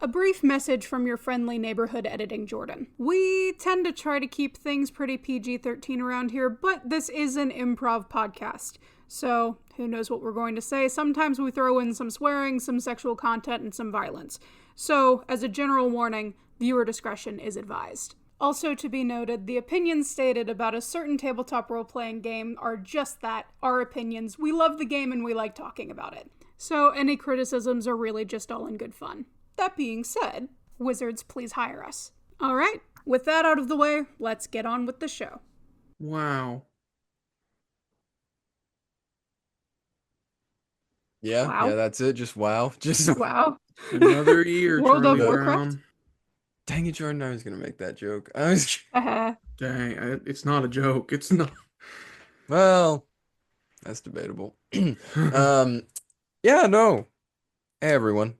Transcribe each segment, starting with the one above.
A brief message from your friendly neighborhood editing Jordan. We tend to try to keep things pretty PG-13 around here, but this is an improv podcast. So, who knows what we're going to say. Sometimes we throw in some swearing, some sexual content, and some violence. So, as a general warning, viewer discretion is advised. Also to be noted, the opinions stated about a certain tabletop role-playing game are just that, our opinions. We love the game and we like talking about it. So, any criticisms are really just all in good fun. That being said, wizards, please hire us. All right, with that out of the way, let's get on with the show. Wow. Yeah, that's it. Just wow. Just wow. Another year, World Charlie of Warcraft? Brown. Dang it, Jordan, I was going to make that joke. Dang, it's not a joke. It's not. Well, that's debatable. Yeah, no. Hey, everyone.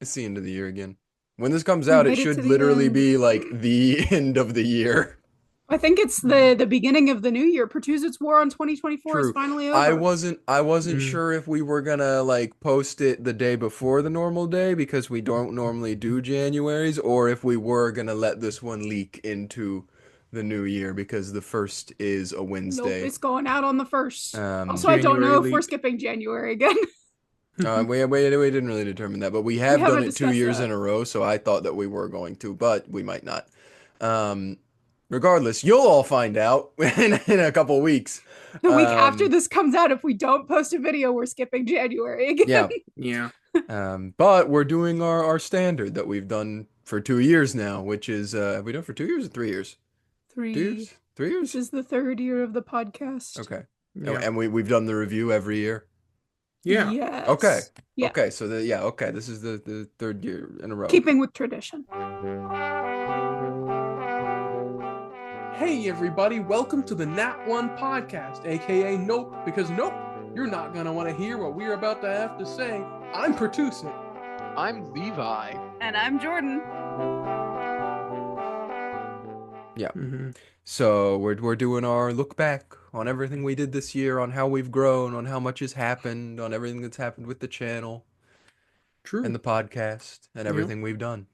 It's the end of the year again. When this comes out, it should literally be like the end of the year. I think it's the beginning of the new year. Pertuset's War on 2024 is finally over. I wasn't sure if we were gonna like post it the day before the normal day because we don't normally do Januaries, or if we were gonna let this one leak into the new year because the 1st is a Wednesday. Nope, it's going out on the 1st. Also, I don't know if we're skipping January again. We didn't really determine that, but we have done it 2 years in a row, so I thought that we were going to, but we might not. Regardless, you'll all find out in a couple weeks. The week after this comes out, if we don't post a video, we're skipping January again. Yeah. But we're doing our standard that we've done for 2 years now, which is, have we done for 2 years or 3 years? 3 years. 3 years? This is the 3rd year of the podcast. Okay. Yeah. And we've done the review every year. Yeah. Yes. Okay. Yeah. Okay. So okay. This is the 3rd year in a row. Keeping with tradition. Hey everybody, welcome to the Nat One Podcast, aka Nope, because nope, you're not gonna want to hear what we're about to have to say. I'm Pertuset. I'm Levi. And I'm Jordan. Yeah. So we're doing our look back on everything we did this year, on how we've grown, on how much has happened, on everything that's happened with the channel. True. And the podcast and everything we've done.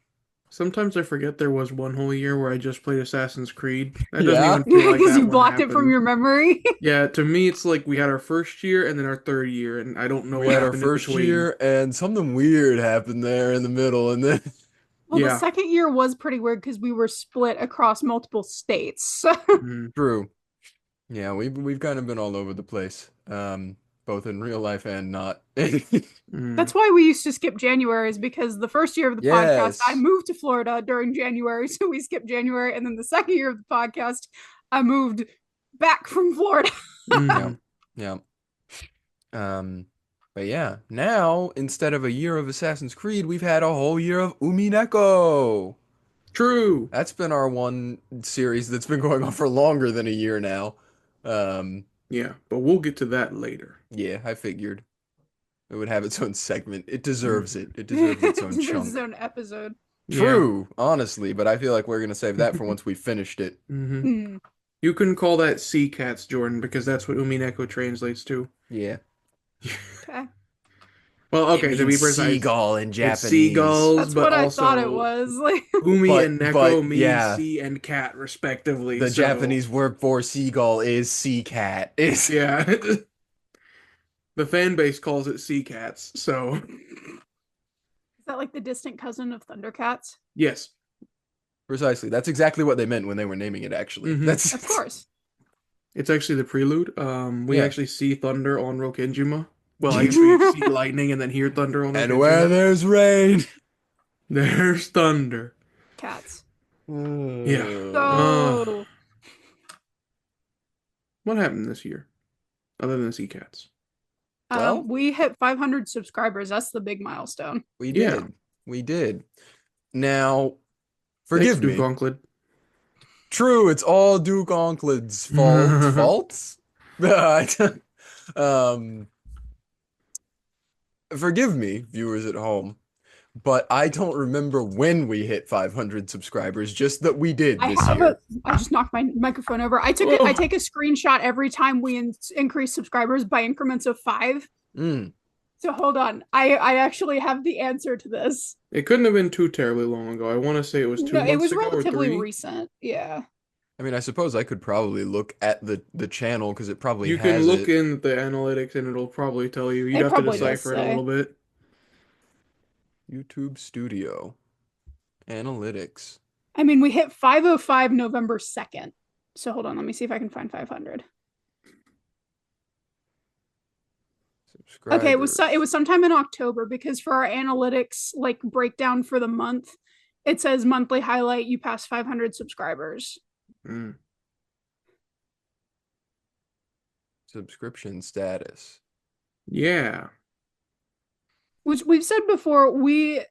Sometimes I forget there was one whole year where I just played Assassin's Creed. That doesn't even feel like because you blocked it from your memory. Yeah, to me it's like we had our 1st year and then our 3rd year, and I don't know what happened. We had our 1st year and something weird happened there in the middle, and then well, the 2nd year was pretty weird because we were split across multiple states. True. Yeah, we've kind of been all over the place, both in real life and not. That's why we used to skip January, is because the 1st year of the podcast, I moved to Florida during January, so we skipped January, and then the 2nd year of the podcast, I moved back from Florida. Yeah. But yeah, now, instead of a year of Assassin's Creed, we've had a whole year of Umineko. True. That's been our one series that's been going on for longer than a year now. Yeah, but we'll get to that later. Yeah, I figured. It would have its own segment. It deserves it. It deserves its own chunk. Its own episode. True, honestly, but I feel like we're going to save that for once we finished it. You can call that sea cats, Jordan, because that's what Umineko translates to. Yeah. Okay. Well, okay, to be precise. Seagull in Japanese. It's seagulls, that's but what also I thought it was. Umi and Neko mean sea and cat, respectively. The Japanese word for seagull is sea cat. Yeah. The fan base calls it sea cats, so. Is that like the distant cousin of Thundercats? Yes. Precisely. That's exactly what they meant when they were naming it, actually. That's of course. It's actually the prelude. We actually see thunder on Rokenjima. Well, I guess we see lightning and then hear thunder on Rokenjima. And where there's rain, there's thunder. Cats. Yeah. So... what happened this year? Other than sea cats. Well, we hit 500 subscribers. That's the big milestone. We did. Yeah. We did. Now, forgive me. Duke Onkled. True, it's all Duke Onkled's fault. Forgive me, viewers at home, but I don't remember when we hit 500 subscribers, just that we did this year. I just knocked my microphone over. I take a screenshot every time we increase subscribers by increments of 5. So hold on. I actually have the answer to this. It couldn't have been too terribly long ago. I want to say it was 2 No, it months was ago or relatively 3. recent. Yeah. I mean, I suppose I could probably look at the channel because it probably You can has look it. in the analytics and it'll probably tell you. You'd It have to probably does decipher it a say. little bit. YouTube Studio Analytics. I mean, we hit 505 November 2nd. So hold on, let me see if I can find 500. Okay, it was sometime in October because for our analytics like breakdown for the month, it says monthly highlight, you passed 500 subscribers. Mm. Subscription status. Yeah. Which we've said before, we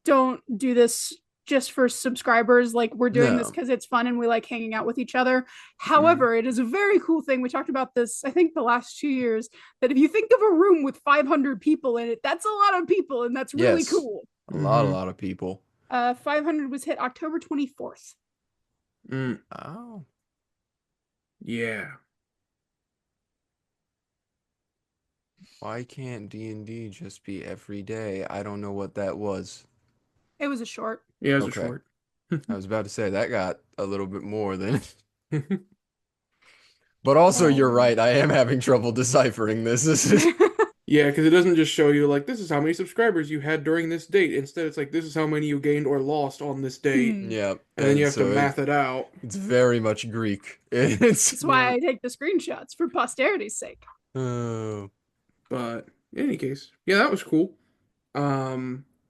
don't do this just for subscribers. Like, we're doing this No. because it's fun and we like hanging out with each other. However, it is a very cool thing. We talked about this, I think, the last 2 years, that if you think of a room with 500 people in it, that's a lot of people, and that's really Yes. cool. A lot of people. 500 was hit October 24th. Oh. Yeah. Why can't D&D just be every day? I don't know what that was. It was a short. Yeah, it was Okay. a short. I was about to say that got a little bit more than. But also, you're right. I am having trouble deciphering this. Yeah, because it doesn't just show you like this is how many subscribers you had during this date. Instead, it's like this is how many you gained or lost on this date. Yeah, And then you have to math it out. It's very much Greek. That's why I take the screenshots for posterity's sake. But in any case, yeah, that was cool.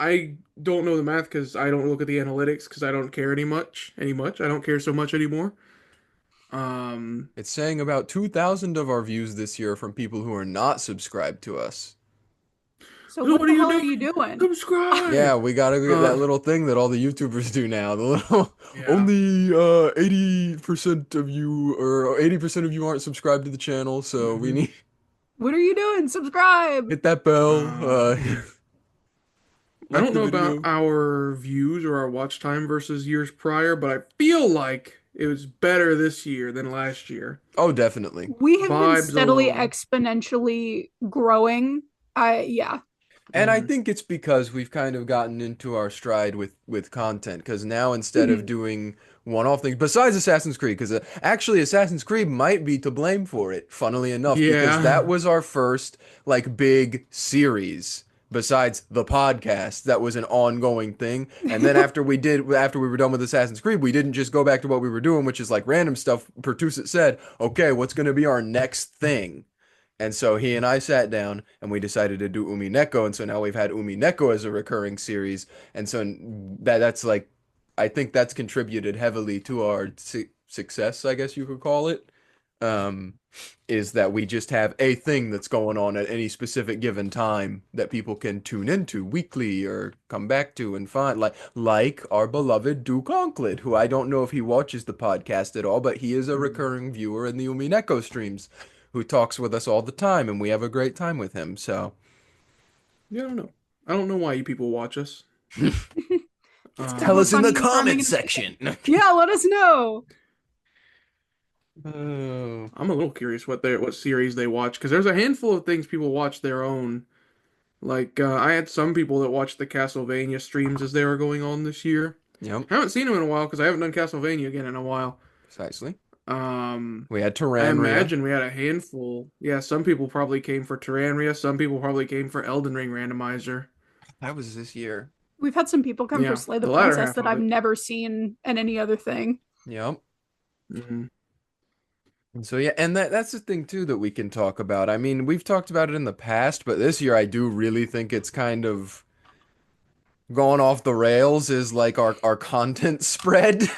I don't know the math because I don't look at the analytics because I don't care any much. I don't care so much anymore. It's saying about 2,000 of our views this year from people who are not subscribed to us. So what the hell are you doing? Subscribe! Yeah, we gotta get that little thing that all the YouTubers do now. The little only 80% of you or 80% of you aren't subscribed to the channel, so we need. What are you doing? Subscribe! Hit that bell. I don't know about our views or our watch time versus years prior, but I feel like it was better this year than last year. Oh, definitely. We have been steadily, exponentially growing. Yeah. And I think it's because we've kind of gotten into our stride with content. Because now instead of doing one-off things, besides Assassin's Creed, because actually Assassin's Creed might be to blame for it, funnily enough, because that was our first like big series. Besides the podcast, that was an ongoing thing. And then after we were done with Assassin's Creed, we didn't just go back to what we were doing, which is like random stuff. Pertuset said, okay, what's going to be our next thing? And so he and I sat down and we decided to do Umi Neko. And so now we've had Umi Neko as a recurring series. And so that's like, I think that's contributed heavily to our success, I guess you could call it. Is that we just have a thing that's going on at any specific given time that people can tune into weekly or come back to and find, like our beloved Duke Onklid, who I don't know if he watches the podcast at all, but he is a recurring viewer in the Umi Neko streams, who talks with us all the time, and we have a great time with him. So, yeah, I don't know. I don't know why you people watch us. Tell us in the comment section. Yeah, let us know. I'm a little curious what series they watch because there's a handful of things people watch their own. Like I had some people that watched the Castlevania streams as they were going on this year. Yep. I haven't seen them in a while because I haven't done Castlevania again in a while. Precisely. We had Terranria. I imagine we had a handful. Yeah, some people probably came for Terranria. Some people probably came for Elden Ring Randomizer. That was this year. We've had some people come for Slay the Princess that I've never seen in any other thing. Yep. And so yeah, and that's the thing too that we can talk about. I mean, we've talked about it in the past, but this year I do really think it's kind of gone off the rails is like our content spread.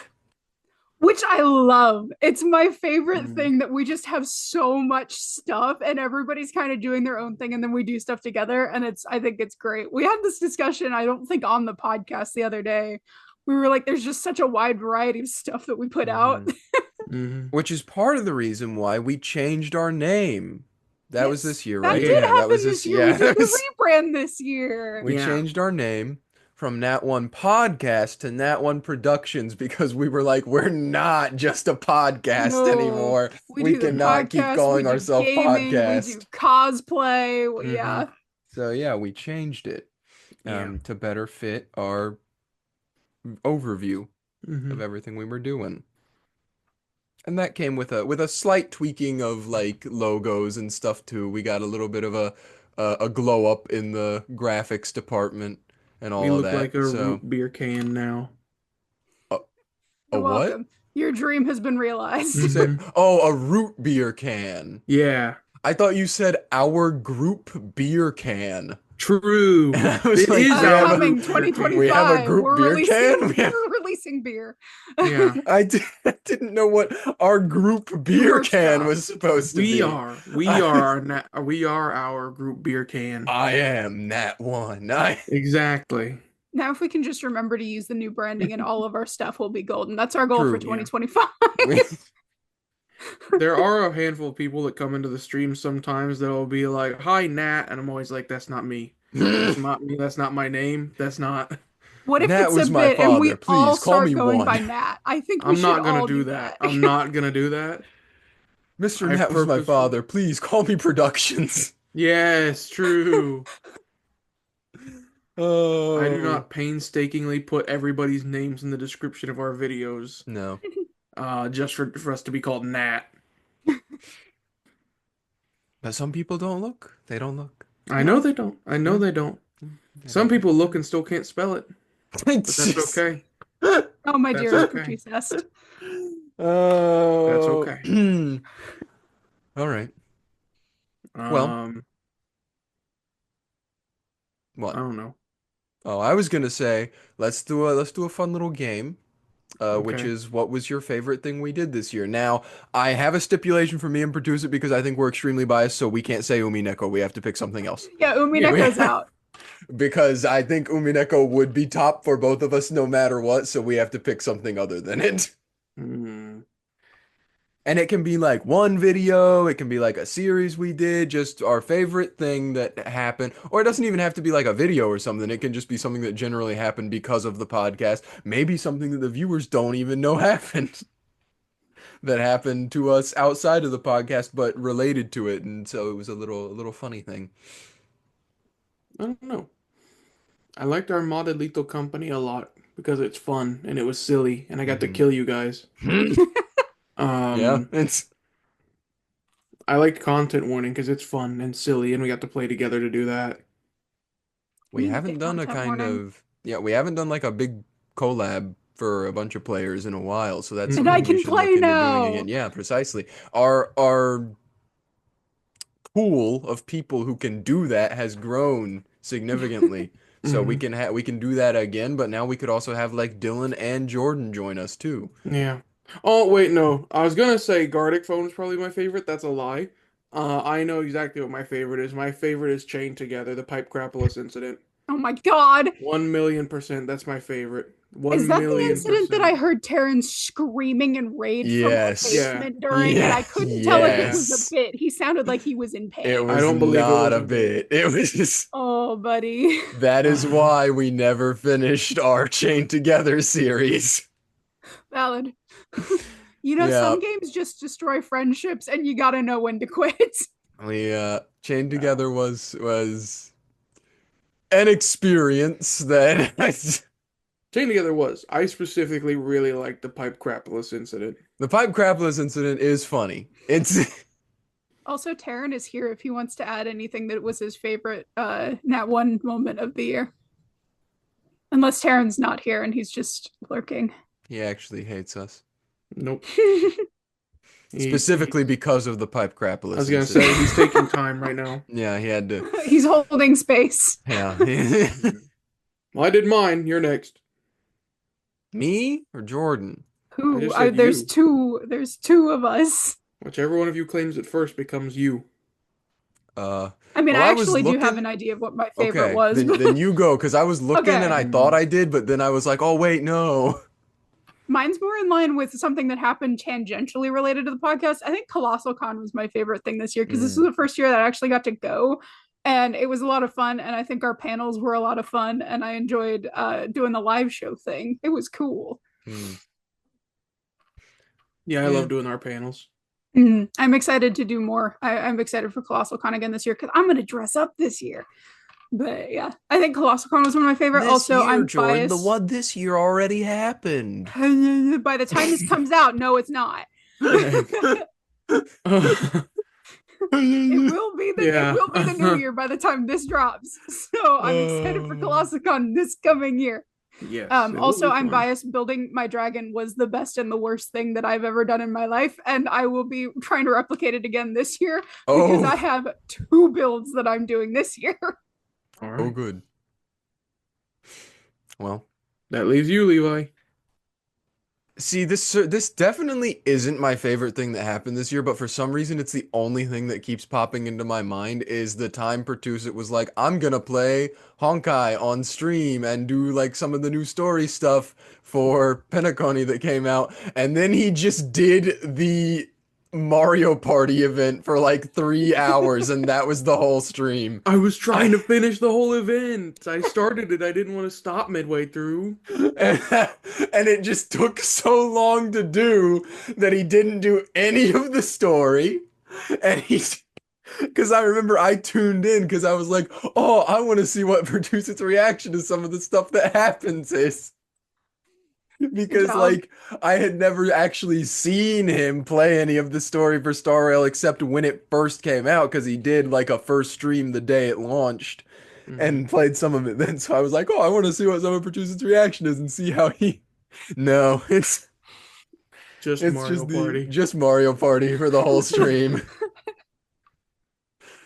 Which I love. It's my favorite thing that we just have so much stuff and everybody's kind of doing their own thing and then we do stuff together and I think it's great. We had this discussion, I don't think on the podcast the other day. We were like, there's just such a wide variety of stuff that we put out. Which is part of the reason why we changed our name. That was this year, right? That did happen this year. We did the rebrand this year. We changed our name from Nat One Podcast to Nat One Productions because we were like, we're not just a podcast anymore. We cannot keep calling ourselves podcast. We do cosplay. Yeah. So yeah, we changed it to better fit our overview of everything we were doing. And that came with a slight tweaking of like logos and stuff too. We got a little bit of a glow up in the graphics department and We all of look that. like a So root beer can now. a You're what? welcome. Your dream has been realized. You said, oh, a root beer can. Yeah. I thought you said our group beer can. True. And I was It like, is we have a- Upcoming root beer can. 2025. we have a group we're beer releasing, can? We have- We're releasing beer. Yeah. I didn't know what our group beer Merch can drop. was supposed to be. We are our group beer can. I am Nat One. Exactly. Now, if we can just remember to use the new branding and all of our stuff will be golden. That's our goal True, for yeah. 2025. There are a handful of people that come into the stream sometimes that'll be like, "Hi, Nat," and I'm always like, "That's not me. That's not me. That's not my name. That's not." What if Nat it's was a my bit and we father. Please all call start me going one. by Nat? I think we I'm should not gonna all do that. I'm not gonna do that. Mr. I Nat was my purposely- father. Please call me Productions. Yes, true. Oh. I do not painstakingly put everybody's names in the description of our videos, No. just for us to be called Nat. But some people don't look. They don't look. I know they don't. I know they don't. Some people look and still can't spell it, but that's okay. Oh, my That's dear okay. Pertuset. Oh. That's okay. All right. Well. What? I don't know. Oh, I was gonna say let's do a fun little game, which Okay. is what was your favorite thing we did this year. Now, I have a stipulation for me and Pertuset because I think we're extremely biased, so we can't say Umineko. We have to pick something else. Yeah, Umineko's out. Because I think Umineko would be top for both of us no matter what, so we have to pick something other than it. Hmm. And it can be like one video, it can be like a series we did, just our favorite thing that happened. Or it doesn't even have to be like a video or something. It can just be something that generally happened because of the podcast. Maybe something that the viewers don't even know happened. That happened to us outside of the podcast, but related to it. And so it was a little funny thing. I don't know. I liked our modded Lethal Company a lot because it's fun and it was silly and I got to kill you guys. Yeah, it's I liked Content Warning because it's fun and silly and we got to play together to do that. we Need to haven't get done a content kind warning. of we haven't done like a big collab for a bunch of players in a while, so that's And something I we can should play look into now. doing again. Yeah, precisely. Our pool of people who can do that has grown significantly. So we can do that again, but now we could also have like Dylan and Jordan join us too. Yeah. Oh, wait, no. I was gonna say Gardic Phone is probably my favorite. That's a lie. I know exactly what my favorite is. My favorite is Chained Together, the Pipe Crapolis incident. Oh my god. 1,000,000%. That's my favorite. Is that the 1,000,000%. incident that I heard Terrence screaming in rage Yes. from her basement Yeah. during? And I couldn't tell if it was Yes. a bit. He sounded like he was in pain. It was I don't believe it not was a a bit. bit. It was just Oh, buddy. that is why we never finished our Chained Together series. Valid. You know, Yeah. some games just destroy friendships and you gotta know when to quit. We Chained Together was an experience that Chained Together was. I specifically really liked the Pipe Crapolis incident. the Pipe Crapolis incident is funny. It's Also, Taryn is here if he wants to add anything that was his favorite Nat One moment of the year. Unless Taryn's not here and he's just lurking. he actually hates us. Nope. Specifically because of the Pipe Crapolis I was gonna incident. say he's taking time right now. Yeah, he had to. He's holding space. Yeah. Well, I did mine. You're next. Me or Jordan? I just said you. There's two of us. Whichever one of you claims it first becomes you. Uh, I mean, Well, I I was actually do have looking- an idea of what my favorite okay, was. then you go, because I was looking Okay. and I thought I did, but then I was like, oh wait, no. Mine's more in line with something that happened tangentially related to the podcast. I think Colossal Con was my favorite thing this year because this was the first year that I actually got to go. And it was a lot of fun. And I think our panels were a lot of fun. And I enjoyed doing the live show thing. It was cool. Yeah, I Yeah. love doing our panels. I'm excited to do more. I'm excited for Colossal Con again this year because I'm going to dress up this year. But yeah, I think ColossalCon was one of my favorite. This also, year, I'm Jordan, the biased. one this year already happened. By the time this comes out, no, it's not. It will be the new year by the time this drops. So I'm excited for ColossalCon this coming year. Yes. Also, I'm biased. Building my dragon was the best and the worst thing that I've ever done in my life, and I will be trying to replicate it again this year because I have 2 builds that I'm doing this year. All right. Oh, good. Well, that leaves you, Levi. See, this definitely isn't my favorite thing that happened this year, but for some reason it's the only thing that keeps popping into my mind is the time Pertuset was like, I'm gonna play Honkai on stream and do like some of the new story stuff for Penacony that came out, and then he just did the Mario Party event for like 3 hours, and that was the whole stream. I was trying to finish the whole event. I started it. I didn't want to stop midway through. And it just took so long to do that he didn't do any of the story. And because I remember I tuned in because I was like, oh, I want to see what Pertuset's reaction to some of the stuff that happens is. Because like I had never actually seen him play any of the story for Star Rail except when it first came out, because he did like a first stream the day it launched and played some of it then. So I was like, oh, I want to see what some of Pertuset's reaction is and see how he. No, it's Mario Party. Just Mario Party for the whole stream.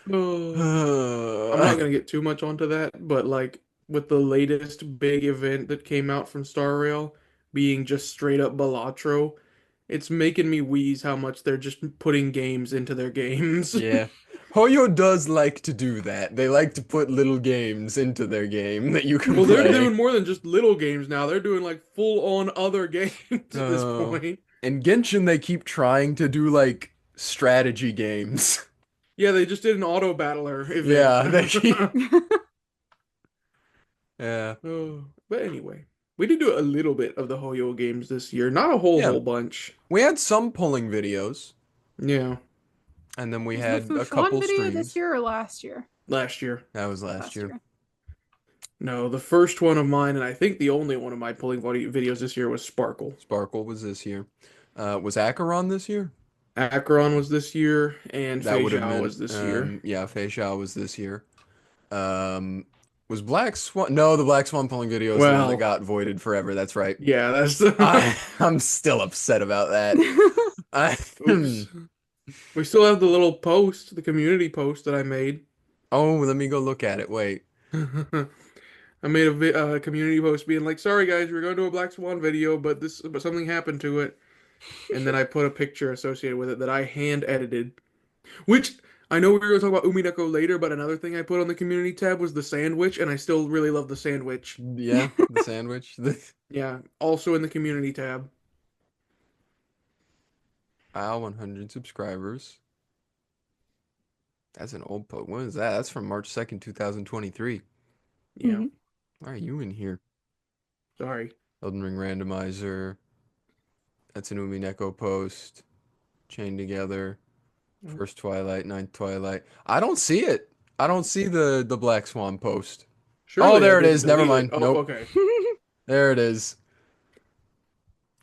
I'm not gonna get too much onto that, but like with the latest big event that came out from Star Rail being just straight up Balatro, it's making me wheeze how much they're just putting games into their games. Yeah. Hoyo does like to do that. They like to put little games into their game that you can play. They're doing more than just little games now. They're doing like full-on other games at this point. In Genshin, they keep trying to do like strategy games. Yeah, they just did an auto battler event. Yeah, they keep... Yeah. But anyway, we did do a little bit of the Hoyo games this year. Not a whole bunch. We had some pulling videos. Yeah. And then we Was had the a couple video streams. this year or last year? Last year. That was last year. No, the first one of mine, and I think the only one of my pulling videos this year was Sparkle. Sparkle was this year. Was Acheron this year? Acheron was this year, and That would have Fei Zhao been, was this year. Yeah, Fei Zhao was this year. Was Black Swan? No, the Black Swan pulling video is the one that got voided forever. That's right. Yeah, that's I'm still upset about that. Oops. We still have the little post, the community post that I made. Oh, let me go look at it. Wait. I made a community post being like, "Sorry guys, we're going to do a Black Swan video, but something happened to it." And then I put a picture associated with it that I hand edited. Which I know we were going to talk about Umineko later, but another thing I put on the community tab was the sandwich, and I still really love the sandwich. Yeah, the sandwich. Yeah, also in the community tab. Wow, 100 subscribers. That's an old post. When is that? That's from March 2nd, 2023. Yeah. Why are you in here? Sorry. Elden Ring Randomizer. That's an Umineko post. Chained together. First Twilight, Ninth Twilight. I don't see it. I don't see the Black Swan post. Surely there it is. Never mind. Oh, nope. Okay. There it is.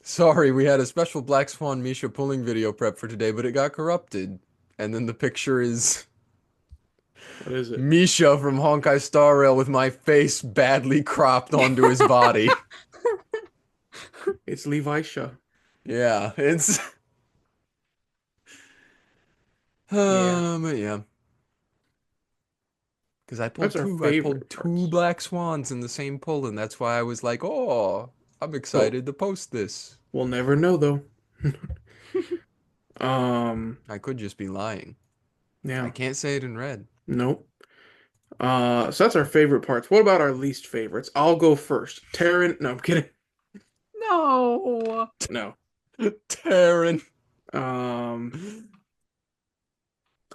Sorry, we had a special Black Swan Misha pulling video prep for today, but it got corrupted. And then the picture is... What is it? Misha from Honkai Star Rail with my face badly cropped onto his body. It's Levi Sha. Yeah, it's... yeah. Because I pulled two Black Swans in the same pull, and that's why I was like, oh, I'm excited to post this. We'll never know, though. I could just be lying. Yeah. I can't say it in red. Nope. So that's our favorite parts. What about our least favorites? I'll go first. Terran. No, I'm kidding. No. No. Terran. I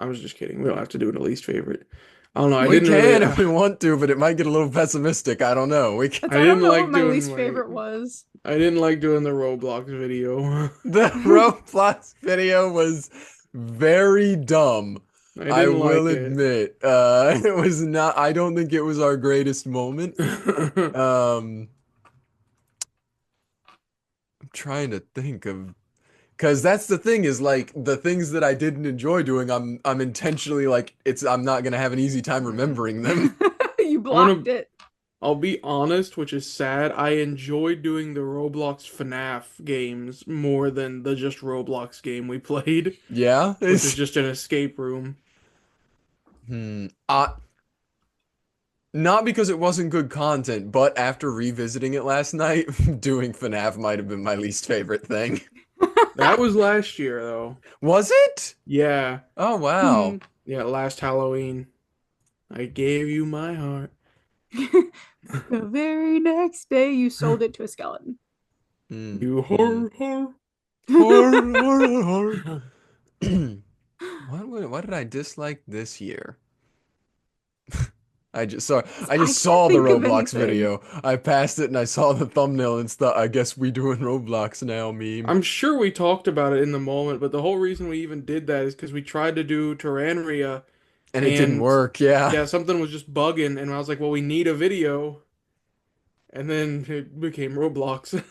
was just kidding. We don't have to do a least favorite. I don't know. We can if we want to, but it might get a little pessimistic. I don't know. I don't know what my least favorite was. I didn't like doing the Roblox video. The Roblox video was very dumb. I didn't will like admit, it was not, I don't think it was our greatest moment. it. I'm trying to think of, because that's the thing is like the things that I didn't enjoy doing, I'm intentionally like I'm not gonna have an easy time remembering them. You I'm gonna blocked it. I'll be honest, which is sad. I enjoyed doing the Roblox FNAF games more than the just Roblox game we played, Yeah, which is it's just an escape room. hmm. Not because it wasn't good content, but after revisiting it last night, doing FNAF might have been my least favorite thing. That was last year though. Was it? Yeah. Oh Hmm. wow. Yeah, last Halloween. I gave you my heart. The very next day, you sold it to a skeleton. Mm, You mm. whore. Horror. What did I dislike this year? I just saw 'Cause I I just can't saw the think of Roblox anything. video. I passed it and I saw the thumbnail and stuff. I guess we doing Roblox now meme. I'm sure we talked about it in the moment, but the whole reason we even did that is because we tried to do Terranria And it didn't and work, yeah. yeah, something was just bugging, and I was like, well, we need a video, and then it became Roblox.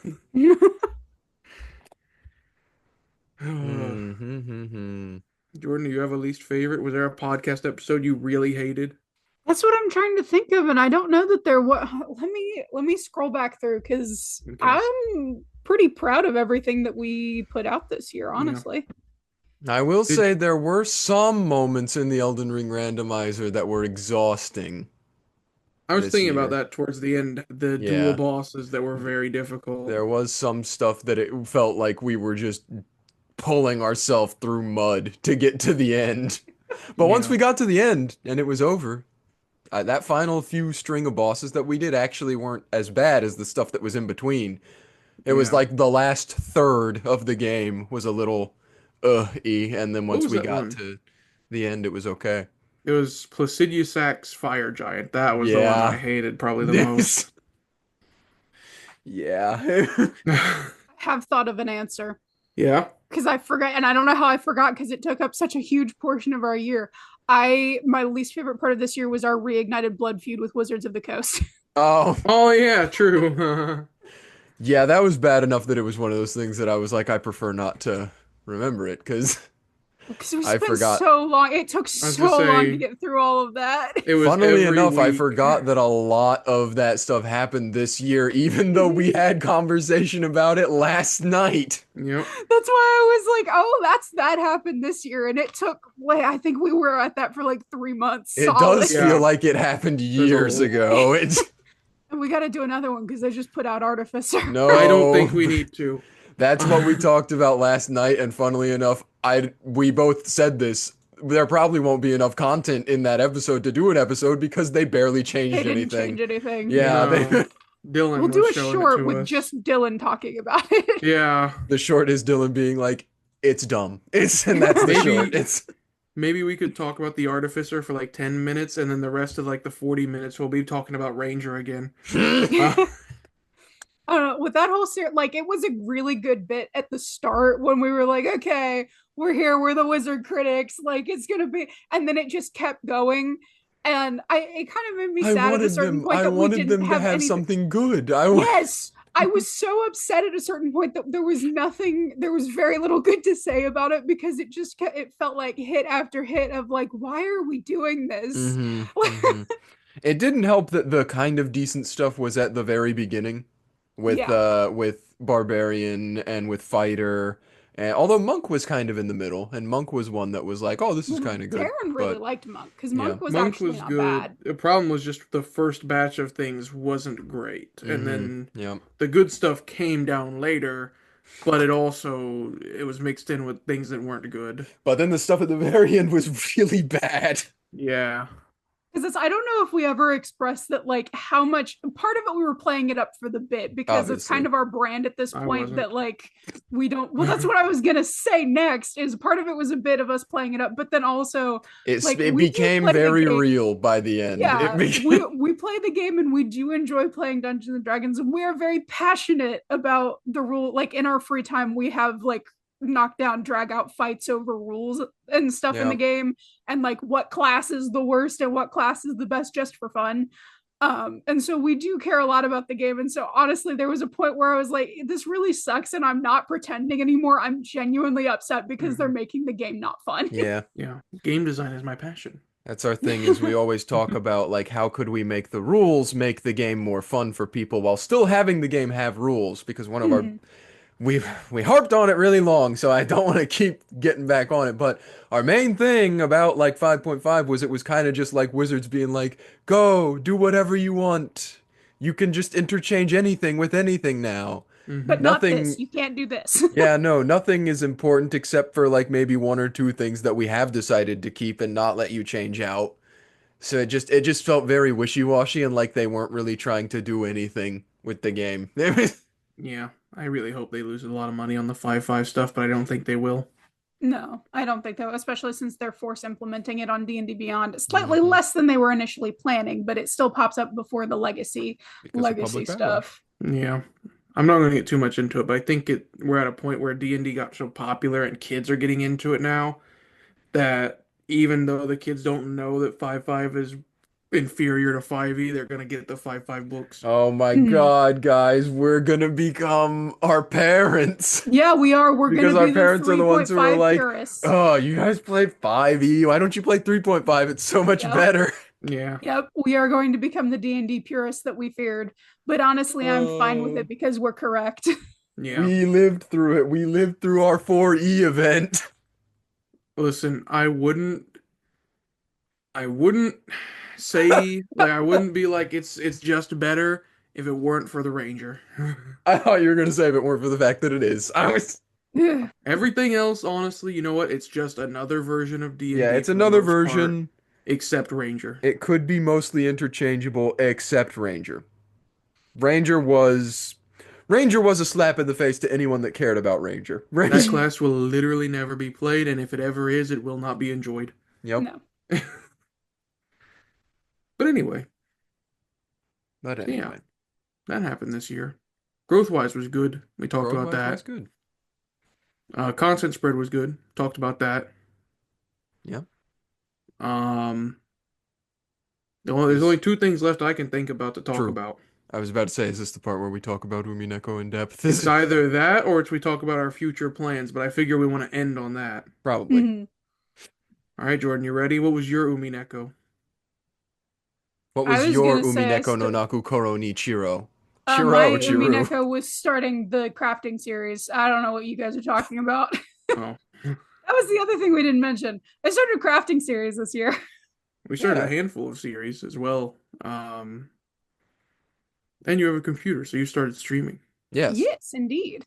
Mm-hmm. Jordan, do you have a least favorite? Was there a podcast episode you really hated? That's what I'm trying to think of, and I don't know that there was. Let me scroll back through because Okay. I'm pretty proud of everything that we put out this year, Yeah. honestly. I will Did say there were some moments in the Elden Ring randomizer that were exhausting I was this thinking about year. that towards the end, the dual Yeah. bosses that were very difficult. There was some stuff that it felt like we were just pulling ourselves through mud to get to the end. But once Yeah. we got to the end and it was over, that final few string of bosses that we did actually weren't as bad as the stuff that was in between. It was Yeah. like the last third of the game was a little y, and then What once was we that got one? to the end, it was okay. It was Placidusax Fire Giant. That was the one I Yeah. hated probably the most. Yeah. I have thought of an answer Yeah. because I forgot, and I don't know how I forgot because it took up such a huge portion of our year. My least favorite part of this year was our reignited blood feud with Wizards of the Coast. Oh, Oh yeah, true. yeah, that was bad enough that it was one of those things that I was like, I prefer not to remember it because Because we I spent forgot. so long. It took I was gonna so long to say get through all of that. it was Funnily every enough, I week. forgot that a lot of that stuff happened this year, even though we had conversation about it last night. Yep. That's why I was like, oh, that happened this year. And it took, like, I think we were at that for like 3 months It solid. does Yeah. feel like it happened There's a years lot. ago. It's And we got to do another one because they just put out Artificer. no. I don't think we need to. That's what we talked about last night, and funnily enough, we both said this. There probably won't be enough content in that episode to do an episode because they barely changed They didn't anything. change anything. Yeah, No. Dylan We'll do was a showing it short to with us. just Dylan talking about it. Yeah. the short is Dylan being like, "It's dumb." And that's the Maybe- short. It's Maybe we could talk about the Artificer for like 10 minutes, and then the rest of like the 40 minutes we'll be talking about Ranger again. I don't know, with that whole series, like it was a really good bit at the start when we were like, okay, we're here, we're the wizard critics, like it's gonna be, and then it just kept going, and it kind of made me sad at a certain point that we didn't them to have have anything. something good. Yes, I was so upset at a certain point that there was very little good to say about it because it felt like hit after hit of like, why are we doing this? Mhm, mhm. It didn't help that the kind of decent stuff was at the very beginning with Barbarian and with Fighter. And although Monk was kind of in the middle, and Monk was one that was like, "Oh, this is kind of good." Darren really But liked Monk because yeah. Monk was Monk actually was not good. bad. The problem was just the first batch of things wasn't great. And then yeah. the good stuff came down later, but it was mixed in with things that weren't good. But then the stuff at the very end was really bad. Yeah. Because I don't know if we ever expressed that, like, how much part of it we were playing it up for the bit because it's Obviously. kind of our brand at this I point wasn't. that, like, we don't. Well, that's what I was gonna say next. Is part of it was a bit of us playing it up, but then also, like, It we do became play the very game. real by the end. Yeah, It became... we play the game and we do enjoy playing Dungeons and Dragons, and we are very passionate about the rule. Like in our free time, we have like knockdown, drag out fights over rules and stuff in the game, and like what class is the worst and what class is the best just for fun. And so we do care a lot about the game. And so honestly, there was a point where I was like, this really sucks, and I'm not pretending anymore. I'm genuinely upset because they're making the game not fun. Yeah. Game design is my passion. That's our thing, is we always talk about, like, how could we make the rules make the game more fun for people while still having the game have rules? Because one of our we harped on it really long, so I don't want to keep getting back on it. But our main thing about like 5.5 was it was kind of just like Wizards being like, go, do whatever you want. You can just interchange anything with anything now. But nothing, not this. You can't do this. Yeah, no, nothing is important except for like maybe one or two things that we have decided to keep and not let you change out. So it just felt very wishy-washy and like they weren't really trying to do anything with the game. Yeah, I really hope they lose a lot of money on the 5.5 stuff, but I don't think they will. No, I don't think so, especially since they're force implementing it on D&D Beyond. Slightly less than they were initially planning, but it still pops up before the legacy stuff. Yeah. I'm not going to get too much into it, but I think we're at a point where D&D got so popular and kids are getting into it now that even though the kids don't know that 5.5 is inferior to 5e, they're going to get the 5.5 books. Oh my God, guys, we're going to become our parents. Yeah, we are. We're going to be our parents are the ones who are like, purists. Oh, you guys play 5e. Why don't you play 3.5? It's so much better. Yeah. Yep, we are going to become the D&D purists that we feared. But honestly, I'm fine with it because we're correct. Yeah. We lived through it. We lived through our 4e event. Listen, I wouldn't say, like, I wouldn't be like it's just better if it weren't for the Ranger. I thought you were gonna say if it weren't for the fact that it is. Everything else, honestly, you know what? It's just another version of D&D. Yeah, it's another version. Except Ranger. It could be mostly interchangeable, except Ranger. Ranger was a slap in the face to anyone that cared about Ranger. That class will literally never be played, and if it ever is, it will not be enjoyed. Yep. No. But anyway. Yeah, that happened this year. Growth-wise was good. We talked about that. Was good. Content spread was good. Talked about that. Yeah. There's only two things left I can think about to talk about. I was about to say, is this the part where we talk about Umineko in depth? It's either that or we talk about our future plans, but I figure we want to end on that. Probably. All right, Jordan, you ready? What was your Umineko? What was your Umineko no Naku Koro ni Chiro? My Umineko was starting the crafting series. I don't know what you guys are talking about. Oh. That was the other thing we didn't mention. I started a crafting series this year. We started a handful of series as well. And you have a computer, so you started streaming. Yes. Yes, indeed.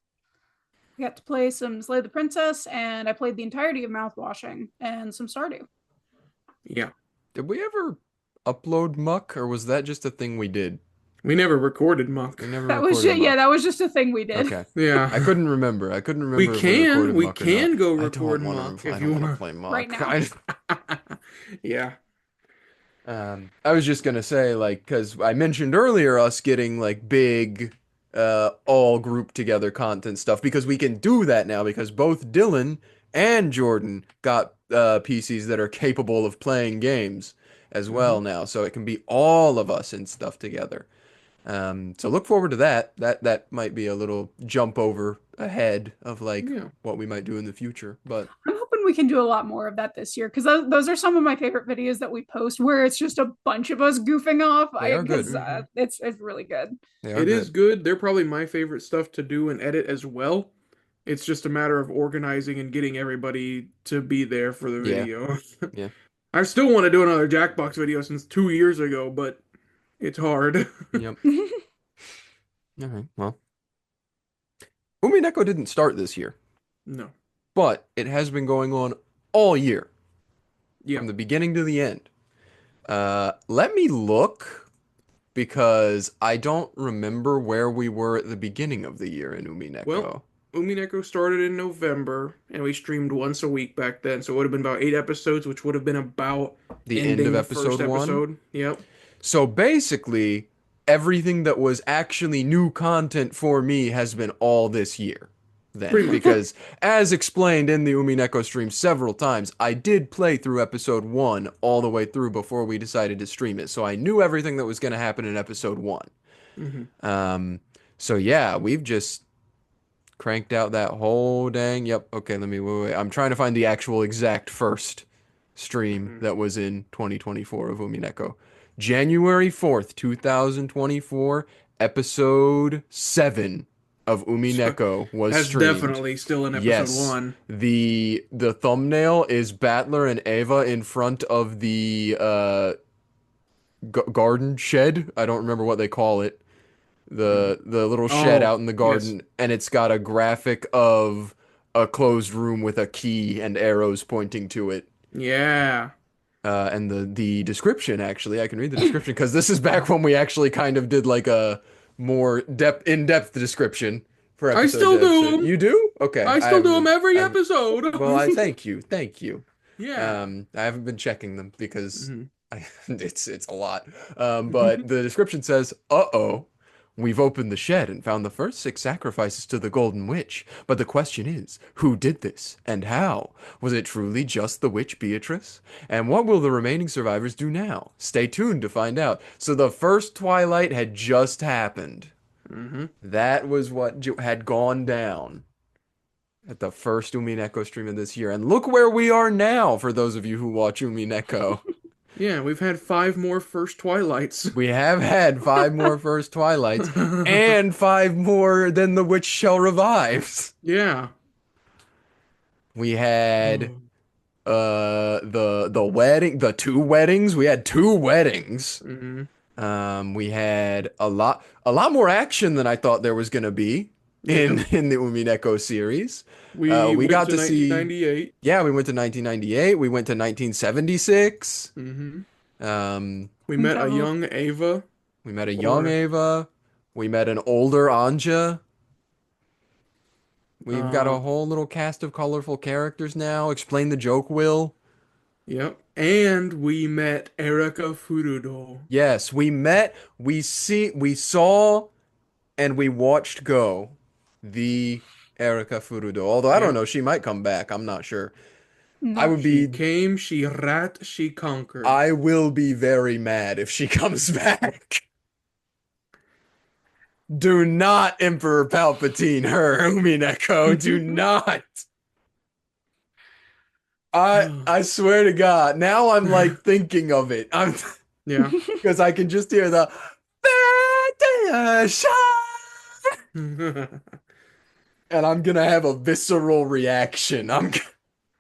I got to play some Slay the Princess, and I played the entirety of Mouthwashing and some Stardew. Yeah. Did we ever upload Muck, or was that just a thing we did? We never recorded Muck. That was just a thing we did. Okay. Yeah. I couldn't remember. We can go record Muck if you want to play Muck right now. Yeah. I was just gonna say, like, because I mentioned earlier us getting like big, all group together content stuff, because we can do that now because both Dylan and Jordan got PCs that are capable of playing games as well now, so it can be all of us and stuff together. So look forward to that. That might be a little jump over ahead of like what we might do in the future. But I'm hoping we can do a lot more of that this year, because those are some of my favorite videos that we post, where it's just a bunch of us goofing off. They are good. It's really good. It is good. They're probably my favorite stuff to do and edit as well. It's just a matter of organizing and getting everybody to be there for the video. Yeah. I still want to do another Jackbox video since 2 years ago, but it's hard. Yep. All right. Well, Umineko didn't start this year. No. But it has been going on all year. Yeah. From the beginning to the end. Let me look, because I don't remember where we were at the beginning of the year in Umineko. Well, Umineko started in November, and we streamed once a week back then, so it would have been about 8 episodes, which would have been about the end of episode 1. Yep. So basically, everything that was actually new content for me has been all this year. then Pretty much. because, as explained in the Umineko stream several times, I did play through episode 1 all the way through before we decided to stream it. So I knew everything that was going to happen in episode 1. So yeah, we've just cranked out that whole dang. Yep. Okay. Wait. I'm trying to find the actual exact first stream that was in 2024 of Umineko. January 4th, 2024, episode 7 of Umineko was That's streamed. definitely still in episode Yes. 1. The thumbnail is Battler and Ava in front of the garden shed. I don't remember what they call it. The little shed out in the garden, yes. and it's got a graphic of a closed room with a key and arrows pointing to it. Yeah. And the description, actually, I can read the description because this is back when we actually kind of did like a more in-depth description for episode. I still do them. You do? Okay. I still do them every episode. Well, I thank you. Yeah. I haven't been checking them because it's a lot. But the description says, "Uh-oh. We've opened the shed and found the first 6 sacrifices to the Golden Witch. But the question is, who did this and how? Was it truly just the witch Beatrice? And what will the remaining survivors do now? Stay tuned to find out." So the first Twilight had just happened. That was what had gone down at the first Umineko stream of this year. And look where we are now, for those of you who watch Umineko. Yeah, we've had 5 more first Twilights. We have had 5 more first Twilights and 5 more than The Witch Shall Revives. Yeah. We had the wedding, the 2 weddings. We had 2 weddings. We had a lot more action than I thought there was gonna be in the Umineko series. We got to see 1998. Yeah, we went to 1998. We went to 1976. We met a young Ava. We met a young Ava. We met an older Anja. We've got a whole little cast of colorful characters now. Explain the joke, Will. Yep. And we met Erika Furudo. Yes, we saw, and we watched go the Erika Furudo. Although I don't know, she might come back. I'm not sure. She came, she rat, she conquered. I will be very mad if she comes back. Do not Emperor Palpatine her, Umineko. Do not. I swear to God. Now I'm like thinking of it. Yeah. Because I can just hear the and I'm gonna have a visceral reaction.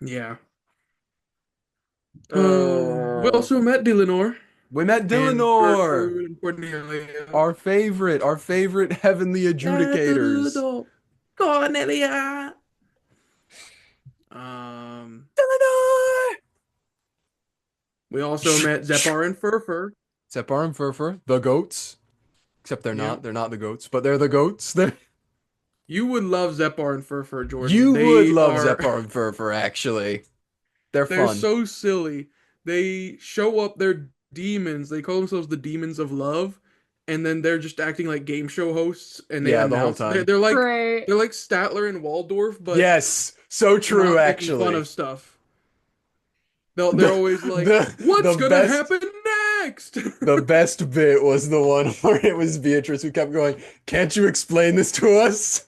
Yeah. We also met Dylanor. We met Dylanor. And Cornelia. Our favorite heavenly adjudicators. Cornelia. Dylanor. We also met Zepar and Furfur. Zepar and Furfur, the goats. Except they're not. They're not the goats, but they're the goats. You would love Zepar and Furfur, Jordan. You would love Zepar and Furfur, actually. They're fun. They're so silly. They show up, they're demons. They call themselves the Demons of Love, and then they're just acting like game show hosts. And they the whole time. They're like Statler and Waldorf, but yes, so true. Actually, fun of stuff. They're always like, "What's gonna happen next?" The best bit was the one where it was Beatrice who kept going, "Can't you explain this to us?"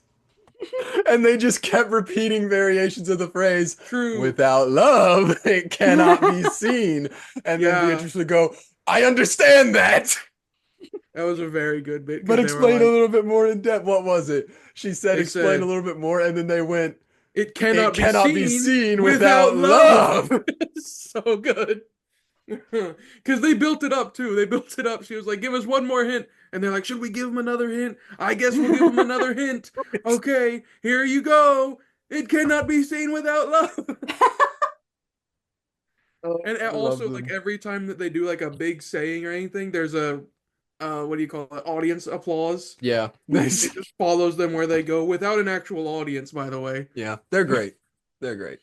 And they just kept repeating variations of the phrase, "True. Without love, it cannot be seen." And then Beatrice would go, "I understand that." That was a very good bit. But explain a little bit more in depth. What was it? She said, explain a little bit more, and then they went, It cannot be seen without love. So good. Because they built it up, too. They built it up. She was like, "Give us one more hint." And they're like, "Should we give him another hint? I guess we'll give him another hint. Okay, here you go. It cannot be seen without love." And also, like, every time that they do, like, a big saying or anything, there's a, what do you call it? Audience applause. Yeah. It just follows them where they go without an actual audience, by the way. Yeah, they're great. They're great.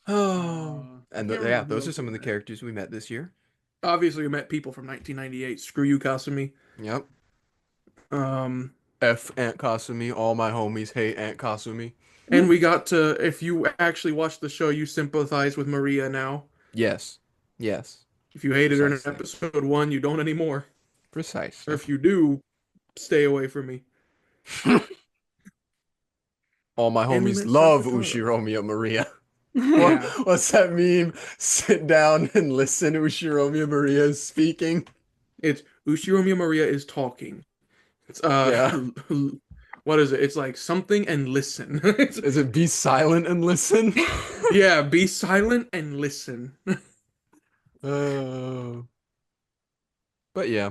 Oh. And those are some of the characters we met this year. Obviously, we met people from 1998. Screw you, Kasumi. Yep. F Aunt Kasumi. All my homies hate Aunt Kasumi. And we got to, if you actually watch the show, you sympathize with Maria now. Yes. Yes. If you hated her in Precisely. episode 1, you don't anymore. Or Precisely. if you do, stay away from me. All my And we homies met love Sakamoto. Ushiromiya Maria. Yeah. What's that meme? Sit down and listen. Ushiromiya Maria is speaking. It's Ushiromiya Maria is talking. It's Yeah. what is it? It's like something and listen. It's, Is it be silent and listen? yeah, be silent and listen. Oh. But yeah.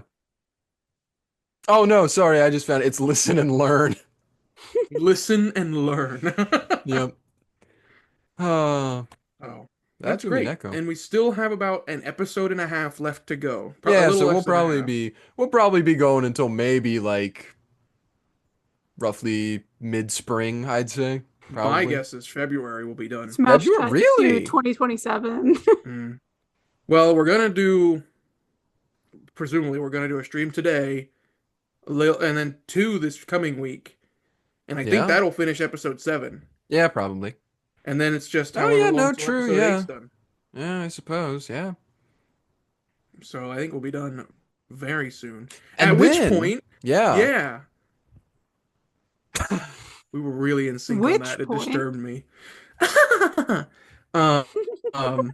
Oh no, sorry, I just found it. It's listen and learn. Listen and learn. Yep. Oh, Oh, that's that's great. Umineko. And we still have about an episode and a half left to go. A Yeah, little so less than a half. we'll probably be going until maybe like roughly mid-spring, I'd say. My Probably. guess is February will be done. Smash February? cut Really? to 2027. Mm. Well, we're gonna do, presumably, we're gonna do a stream today, and then 2 this coming week, and I Yeah. think that'll finish episode 7. Yeah, probably. And then it's just Oh, however yeah, long no, till true, episode yeah. 8's done. Yeah, I suppose, yeah. So I think we'll be done very soon. And At which then- point, Yeah. yeah. We were really in sync on Which that. It point? disturbed me. um,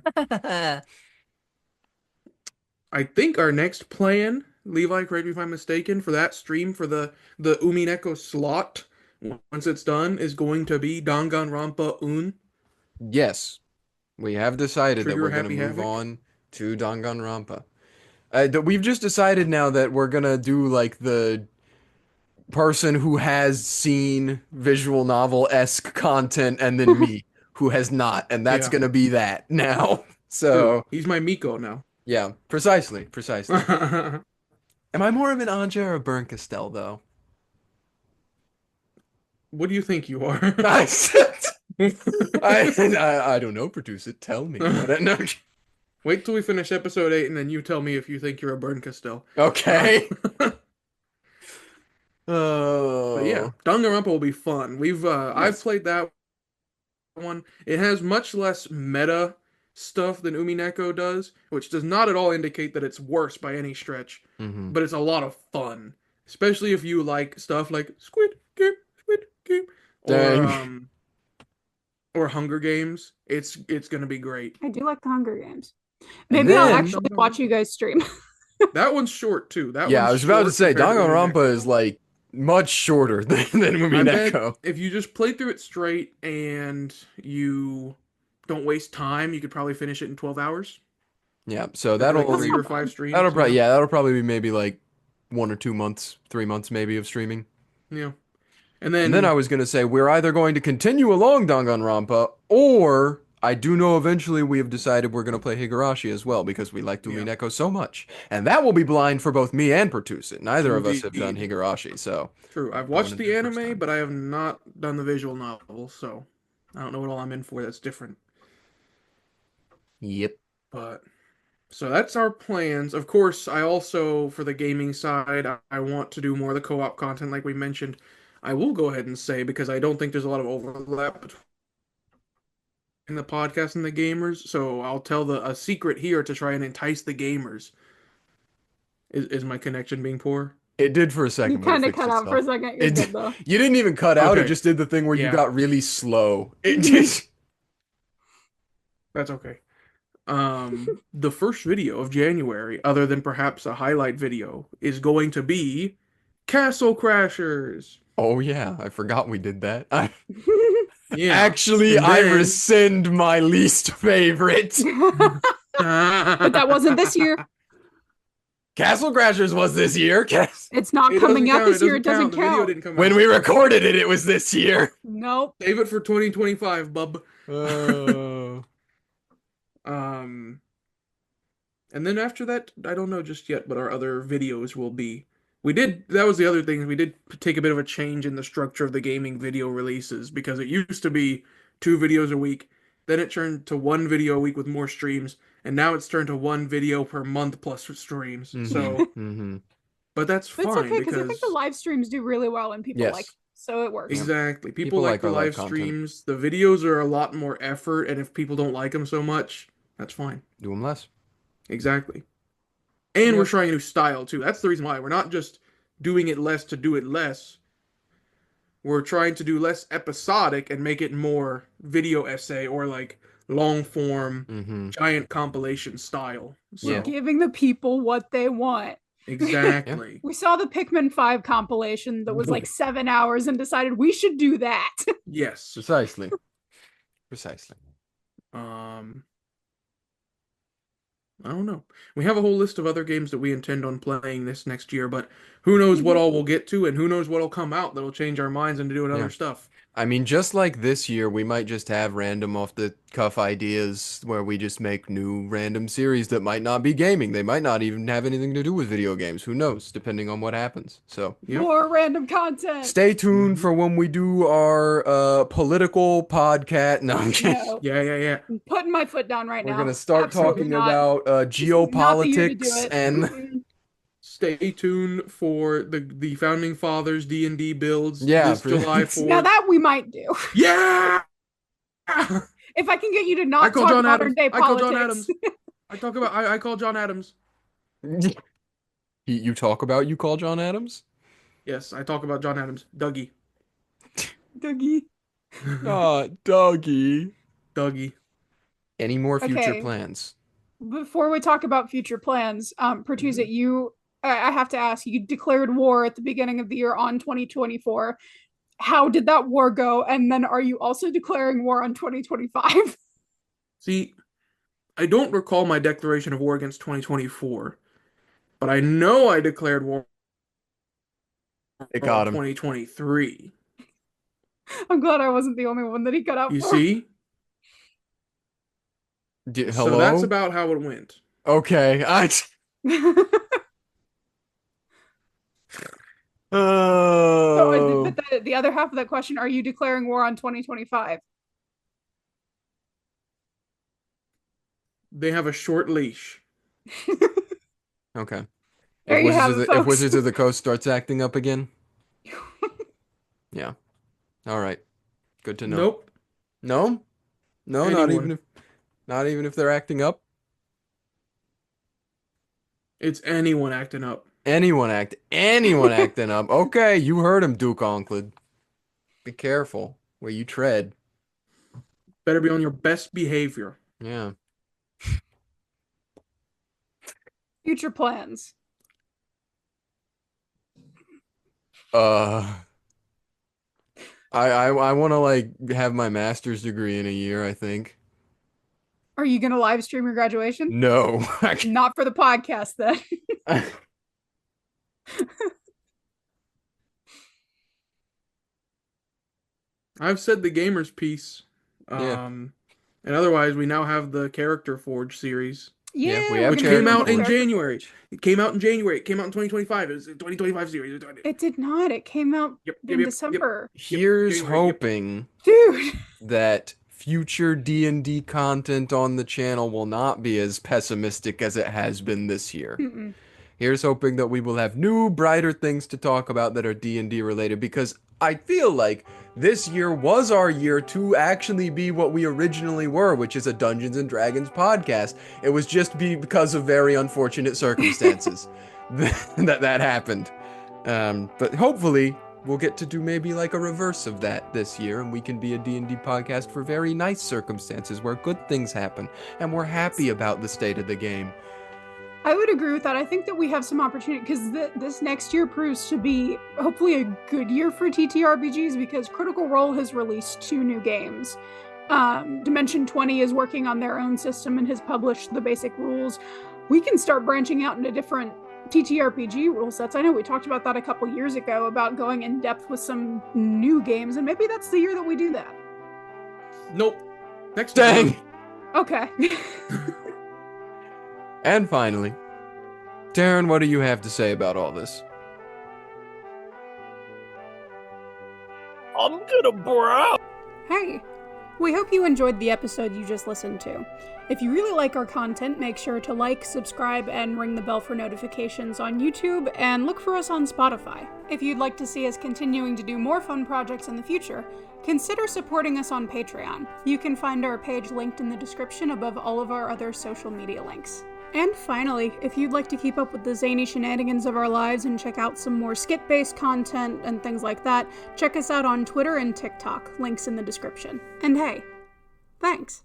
I think our next plan, Levi, correct me if I'm mistaken, for that stream for the Umineko slot, once it's done, is going to be Danganronpa Un. Yes. We have decided Trigger that we're going to Happy move Havoc? on to Danganronpa. We've just decided now that we're going to do like the person who has seen visual novel-esque content and then me who has not, and that's Yeah. going to be that now. So, He's my Miko now. yeah, precisely. Am I more of an Anja or a Burn Castell though? What do you think you are? I don't know, Pertuset. Tell me. No. Wait till we finish episode 8 and then you tell me if you think you're a Burn Castell. Okay. Oh. But yeah, Danganronpa will be fun. I've played that one. It has much less meta stuff than Umineko does, which does not at all indicate that it's worse by any stretch. Mhm. But it's a lot of fun, especially if you like stuff like Squid Game, Dang. or Hunger Games. It's gonna be great. I do like the Hunger Games. And Maybe I'll then- actually watch you guys stream. That one's short too. Yeah, I was about to say Danganronpa Umineko. is like much shorter than I bet Umineko. if you just play through it straight and you don't waste time, you could probably finish it in 12 hours. Yeah, so Like that'll 3 or 5 streams. that'll probably be maybe like 1 or 2 months, 3 months maybe of streaming. Yeah. And then I was gonna say we're either going to continue along Danganronpa, or I do know eventually we have decided we're gonna play Higurashi as well because we like Umineko so much, and that will be blind for both me and Pertuset. Neither of us have done Indeed. Higurashi, so True. I've Going watched into the the first anime, time. but I have not done the visual novel, so I don't know what all I'm in for that's different. yep. But so that's our plans. Of course, I also, for the gaming side, I want to do more of the co-op content like we mentioned. I will go ahead and say, because I don't think there's a lot of overlap between the podcast and the gamers, so I'll tell a secret here to try and entice the gamers. Is my connection being poor? It did for a second. You but it kind of fixed cut out for a itself. second. You're It good did- though. You didn't even cut out. It Okay. just did the thing where you Yeah. got really slow. It just That's okay. The first video of January, other than perhaps a highlight video, is going to be Castle Crashers. Oh yeah, I forgot we did that. Yeah. Actually, And I then- rescind my least favorite. But that wasn't this year. Castle Crashers was this year. It's not It coming doesn't out count, this year. It doesn't The video count. didn't come When out. we recorded it, it was this year. Nope. Save it for 2025, bub. Oh. And then after that, I don't know just yet, but our other videos will be. That was the other thing, we did take a bit of a change in the structure of the gaming video releases, because it used to be 2 videos a week, then it turned to 1 video a week with more streams, and now it's turned to 1 video per month plus streams. So Mhm. But that's But it's fine okay because I think the because live streams do really well and people like Yes. them, so it works. exactly, people People like like the our live live content. streams. The videos are a lot more effort, and if people don't like them so much, that's fine. Do them less. Exactly. And Yeah. we're trying a new style too. That's the reason why we're not just doing it less to do it less. We're trying to do less episodic and make it more video essay or like long form, Mm-hmm. giant compilation style. We're So giving the people what they want. exactly. We saw the Pikmin 5 compilation that was like 7 hours and decided we should do that. Yes. Precisely. Precisely. I don't know. We have a whole list of other games that we intend on playing this next year, but who knows what all we'll get to and who knows what'll come out that'll change our minds into doing Yeah. other stuff. I mean, just like this year, we might just have random off the cuff ideas where we just make new random series that might not be gaming. They might not even have anything to do with video games. Who knows, depending on what happens. So, Yep. More random content. stay tuned for when we do our political podcast. No, I'm kidding. No, Yeah. I'm putting my foot down right now. We're gonna start Absolutely talking not. about This is not the year to do geopolitics it. and Mm-mm. Stay tuned for the Founding Fathers D&D builds Yeah, this July 4th. Now that we might do. Yeah! If I can get you to I not call talk John modern Adams. day I call John politics. Adams. I call John Adams. you talk about you call John Adams? Yes, I talk about John Adams. Dougie. Dougie. Dougie. Dougie. Any more future Okay. plans? Before we talk about future plans, Pertuset, I have to ask, you declared war at the beginning of the year on 2024. How did that war go? And then are you also declaring war on 2025? See, I don't recall my declaration of war against 2024, but I know I declared war It got on him. 2023. I'm glad I wasn't the only one that he cut out You for. see? Hello? So that's about how it went. Okay. So, but the other half of that question, are you declaring war on 2025? They have a short leash. Okay. There you have it, If folks. Wizards of the Coast starts acting up again? Yeah. All right. Good to know. Nope. No? No, Anyone. not even if they're acting up? It's anyone acting up. Anyone acting up. Okay, you heard him, Duke Onkled. Be careful where you tread. Better be on your best behavior. Yeah. Future plans. I want to like have my master's degree in a year, I think. Are you going to live stream your graduation? No. Not for the podcast, then. I've said the gamer's piece. Yeah. And otherwise, we now have the Character Forge series, Yeah, we we're have which gonna came do out in Character January. Forge. It came out in January. It came out in 2025. It was a 2025 series. It did not. It came out in December. Here's January, yep. hoping Dude. that future D&D content on the channel will not be as pessimistic as it has been this year. Mm-mm. Here's hoping that we will have new, brighter things to talk about that are D&D related, because I feel like this year was our year to actually be what we originally were, which is a Dungeons and Dragons podcast. It was just because of very unfortunate circumstances that happened. But hopefully we'll get to do maybe like a reverse of that this year, and we can be a D&D podcast for very nice circumstances where good things happen and we're happy about the state of the game. I would agree with that. I think that we have some opportunity because this next year proves to be hopefully a good year for TTRPGs because Critical Role has released 2 new games. Dimension 20 is working on their own system and has published the basic rules. We can start branching out into different TTRPG rule sets. I know we talked about that a couple years ago about going in depth with some new games, and maybe that's the year that we do that. Nope. Next Dang! time. Okay. And finally, Darren, what do you have to say about all this? I'm gonna brow. Hey, We hope you enjoyed the episode you just listened to. If you really like our content, make sure to like, subscribe, and ring the bell for notifications on YouTube, and look for us on Spotify. If you'd like to see us continuing to do more fun projects in the future, consider supporting us on Patreon. You can find our page linked in the description above all of our other social media links. And finally, if you'd like to keep up with the zany shenanigans of our lives and check out some more skit-based content and things like that, check us out on Twitter and TikTok, links in the description. And hey, thanks!